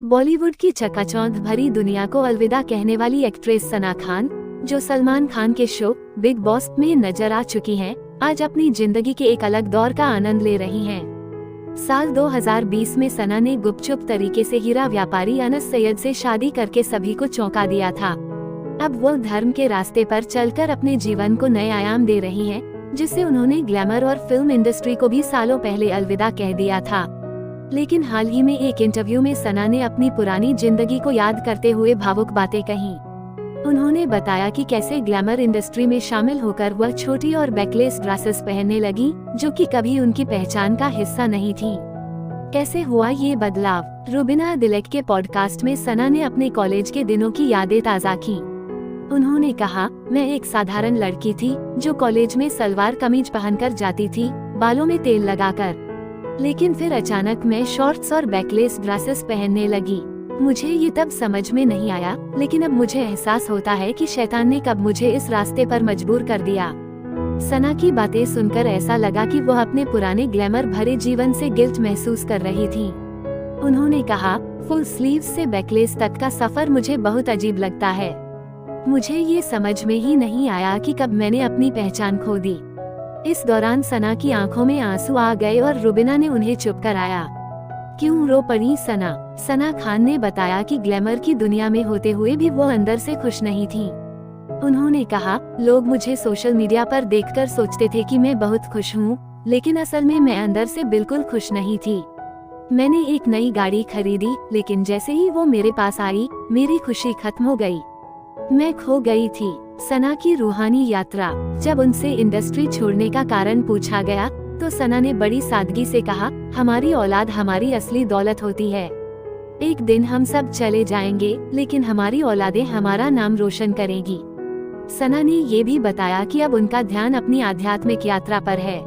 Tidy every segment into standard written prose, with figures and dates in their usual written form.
बॉलीवुड की चकाचौंध भरी दुनिया को अलविदा कहने वाली एक्ट्रेस सना खान, जो सलमान खान के शो बिग बॉस में नजर आ चुकी हैं, आज अपनी जिंदगी के एक अलग दौर का आनंद ले रही हैं। साल 2020 में सना ने गुपचुप तरीके से हीरा व्यापारी अनस सैयद से शादी करके सभी को चौंका दिया था। अब वो धर्म के रास्ते पर चलकर अपने जीवन को नए आयाम दे रही हैं, जिससे उन्होंने ग्लैमर और फिल्म इंडस्ट्री को भी सालों पहले अलविदा कह दिया था। लेकिन हाल ही में एक इंटरव्यू में सना ने अपनी पुरानी जिंदगी को याद करते हुए भावुक बातें कही। उन्होंने बताया कि कैसे ग्लैमर इंडस्ट्री में शामिल होकर वह छोटी और बैकलेस ड्रेसेस पहनने लगी, जो कि कभी उनकी पहचान का हिस्सा नहीं थी। कैसे हुआ ये बदलाव? रुबीना दिलेक के पॉडकास्ट में सना ने अपने कॉलेज के दिनों की यादें ताज़ा की। उन्होंने कहा, मैं एक साधारण लड़की थी जो कॉलेज में सलवार कमीज पहनकर जाती थी, बालों में तेल लगाकर। लेकिन फिर अचानक मैं शॉर्ट्स और बैकलेस ड्रेसेस पहनने लगी। मुझे ये तब समझ में नहीं आया, लेकिन अब मुझे एहसास होता है कि शैतान ने कब मुझे इस रास्ते पर मजबूर कर दिया। सना की बातें सुनकर ऐसा लगा कि वह अपने पुराने ग्लैमर भरे जीवन से गिल्ट महसूस कर रही थी। उन्होंने कहा, फुल स्लीव्स से बैकलेस तक का सफर मुझे बहुत अजीब लगता है। मुझे ये समझ में ही नहीं आया कि कब मैंने अपनी पहचान खो दी। इस दौरान सना की आंखों में आंसू आ गए और रुबीना ने उन्हें चुप कराया। क्यों रो पड़ी सना? सना खान ने बताया कि ग्लैमर की दुनिया में होते हुए भी वो अंदर से खुश नहीं थी। उन्होंने कहा, लोग मुझे सोशल मीडिया पर देखकर सोचते थे कि मैं बहुत खुश हूँ, लेकिन असल में मैं अंदर से बिल्कुल खुश नहीं थी। मैंने एक नई गाड़ी खरीदी, लेकिन जैसे ही वो मेरे पास आई, मेरी खुशी खत्म हो गई। मैं खो गई थी। सना की रूहानी यात्रा। जब उनसे इंडस्ट्री छोड़ने का कारण पूछा गया, तो सना ने बड़ी सादगी से कहा, हमारी औलाद हमारी असली दौलत होती है। एक दिन हम सब चले जाएंगे, लेकिन हमारी औलादें हमारा नाम रोशन करेंगी। सना ने ये भी बताया कि अब उनका ध्यान अपनी आध्यात्मिक यात्रा पर है।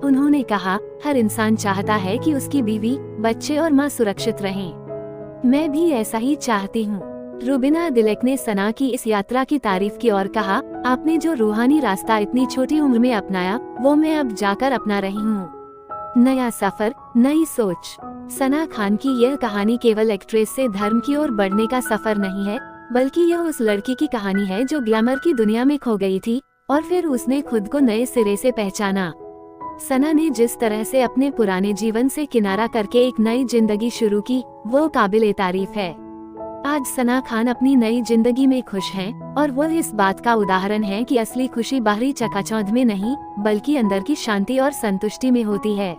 उन्होंने कहा, हर इंसान चाहता है कि उसकी बीवी, बच्चे और माँ सुरक्षित रहें। मैं भी ऐसा ही चाहती हूँ। रुबीना दिलेक ने सना की इस यात्रा की तारीफ की और कहा, आपने जो रूहानी रास्ता इतनी छोटी उम्र में अपनाया, वो मैं अब जाकर अपना रही हूँ। नया सफर, नई सोच। सना खान की यह कहानी केवल एक्ट्रेस से धर्म की ओर बढ़ने का सफर नहीं है, बल्कि यह उस लड़की की कहानी है जो ग्लैमर की दुनिया में खो गई थी और फिर उसने खुद को नए सिरे से पहचाना। सना ने जिस तरह से अपने पुराने जीवन से किनारा करके एक नई जिंदगी शुरू की, वो काबिले तारीफ है। आज सना खान अपनी नई जिंदगी में खुश हैं, और वो इस बात का उदाहरण है कि असली खुशी बाहरी चकाचौंध में नहीं, बल्कि अंदर की शांति और संतुष्टि में होती है।